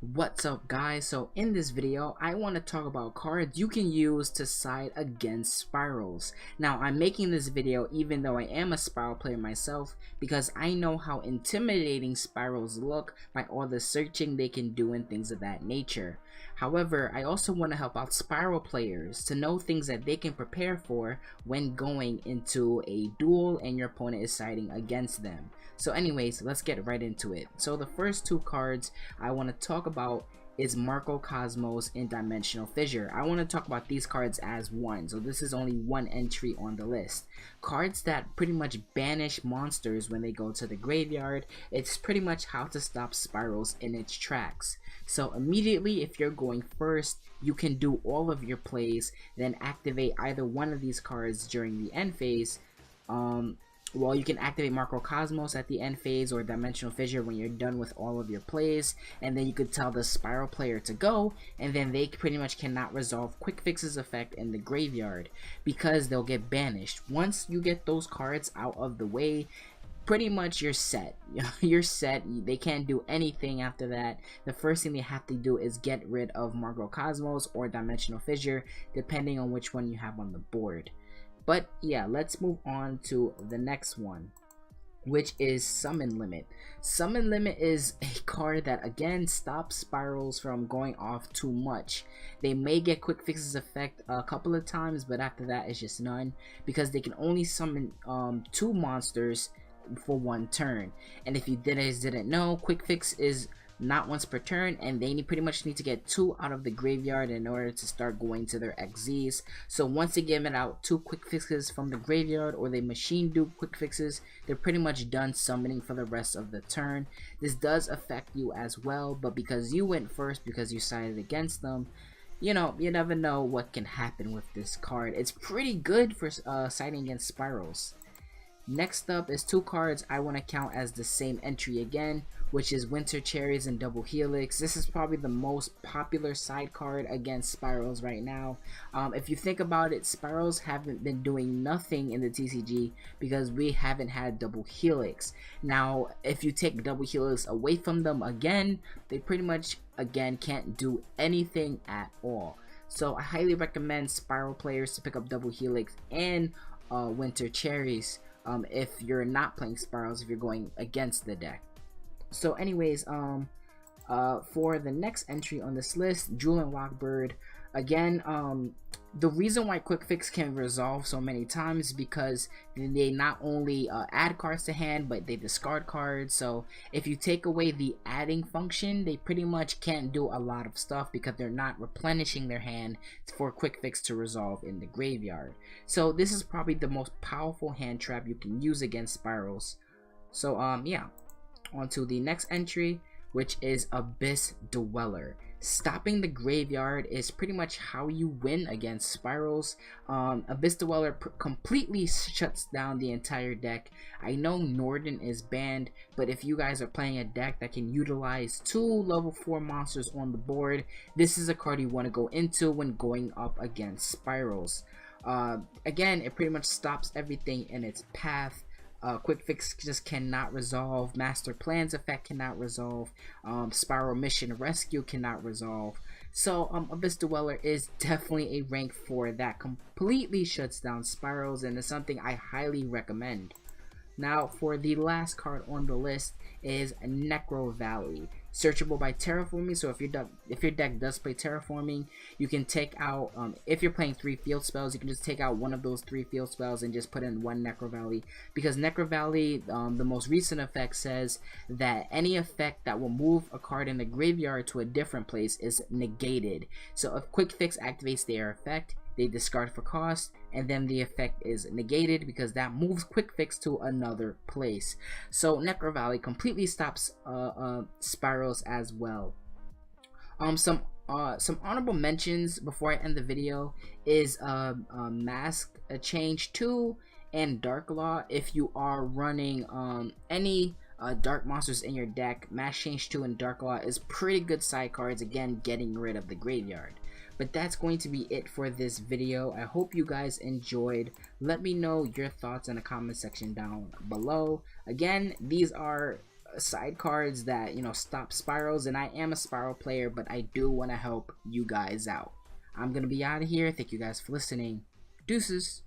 What's up guys? So in this video I want to talk about cards you can use to side against spirals. Now I'm making this video even though I am a spiral player myself because I know how intimidating spirals look by all the searching they can do and things of that nature. However, I also want to help out spiral players to know things that they can prepare for when going into a duel and your opponent is siding against them. So anyways, let's get right into it. So the first two cards I want to talk about is Microcosmos and Dimensional Fissure. I want to talk about these cards as one, so this is only one entry on the list. Cards that pretty much banish monsters when they go to the graveyard. It's pretty much how to stop spirals in its tracks. So immediately if you're going first, you can do all of your plays, then activate either one of these cards during the end phase. Well, you can activate Microcosmos at the end phase or Dimensional Fissure when you're done with all of your plays, and then you could tell the spiral player to go, and then they pretty much cannot resolve Quick Fix's effect in the graveyard because they'll get banished. Once you get those cards out of the way, pretty much you're set. You're set. They can't do anything after that. The first thing they have to do is get rid of Microcosmos or Dimensional Fissure, depending on which one you have on the board. But yeah, let's move on to the next one, which is Summon Limit. Summon Limit is a card that again stops spirals from going off too much. They may get Quick Fix's effect a couple of times, but after that it's just none, because they can only summon 2 monsters for 1 turn. And if you didn't know, Quick Fix is not once per turn, and they pretty much need to get 2 out of the graveyard in order to start going to their XZs. So once they give it out 2 Quick Fixes from the graveyard, or they machine do Quick Fixes, they're pretty much done summoning for the rest of the turn. This does affect you as well, but because you went first, because you sided against them, you know, you never know what can happen with this card. It's pretty good for siding against spirals. Next up is 2 cards I want to count as the same entry again, which is Cherries and Double Helix. This is probably the most popular side card against spirals right now. If you think about it, spirals haven't been doing nothing in the TCG because we haven't had Double Helix. Now, if you take Double Helix away from them again, they pretty much again can't do anything at all. So I highly recommend spiral players to pick up Double Helix and Cherries. If you're not playing spirals, if you're going against the deck. So anyways, for the next entry on this list, Jewel and Lockbird. Again, the reason why Quick Fix can resolve so many times is because they not only add cards to hand, but they discard cards. So if you take away the adding function, they pretty much can't do a lot of stuff because they're not replenishing their hand for Quick Fix to resolve in the graveyard. So this is probably the most powerful hand trap you can use against spirals. So yeah, on to the next entry, which is Abyss Dweller. Stopping the graveyard is pretty much how you win against spirals. Abyss Dweller completely shuts down the entire deck. I know Norden is banned, but if you guys are playing a deck that can utilize 2 level 4 monsters on the board, this is a card you want to go into when going up against spirals. Again, it pretty much stops everything in its path. Quick Fix just cannot resolve. Master Plan's effect cannot resolve. Spiral Mission Rescue cannot resolve. So Abyss Dweller is definitely a rank 4 that completely shuts down spirals, and is something I highly recommend. Now for the last card on the list is Necrovalley. Searchable by terraforming, so if your deck does play terraforming, you can take out, if you're playing 3 field spells, you can just take out one of those 3 field spells and just put in 1 Necrovalley, because Necrovalley, the most recent effect says that any effect that will move a card in the graveyard to a different place is negated. So if Quick Fix activates their effect, they discard for cost, and then the effect is negated because that moves Quick Fix to another place. So Necrovalley completely stops spirals as well. Some honorable mentions before I end the video is Mask Change 2 and Dark Law. If you are running any dark monsters in your deck, Mask Change 2 and Dark Law is pretty good side cards, again getting rid of the graveyard. But that's going to be it for this video. I hope you guys enjoyed. Let me know your thoughts in the comment section down below. Again, these are side cards that, you know, stop spirals, and I am a spiral player, but I do want to help you guys out. I'm gonna be out of here. Thank you guys for listening. Deuces.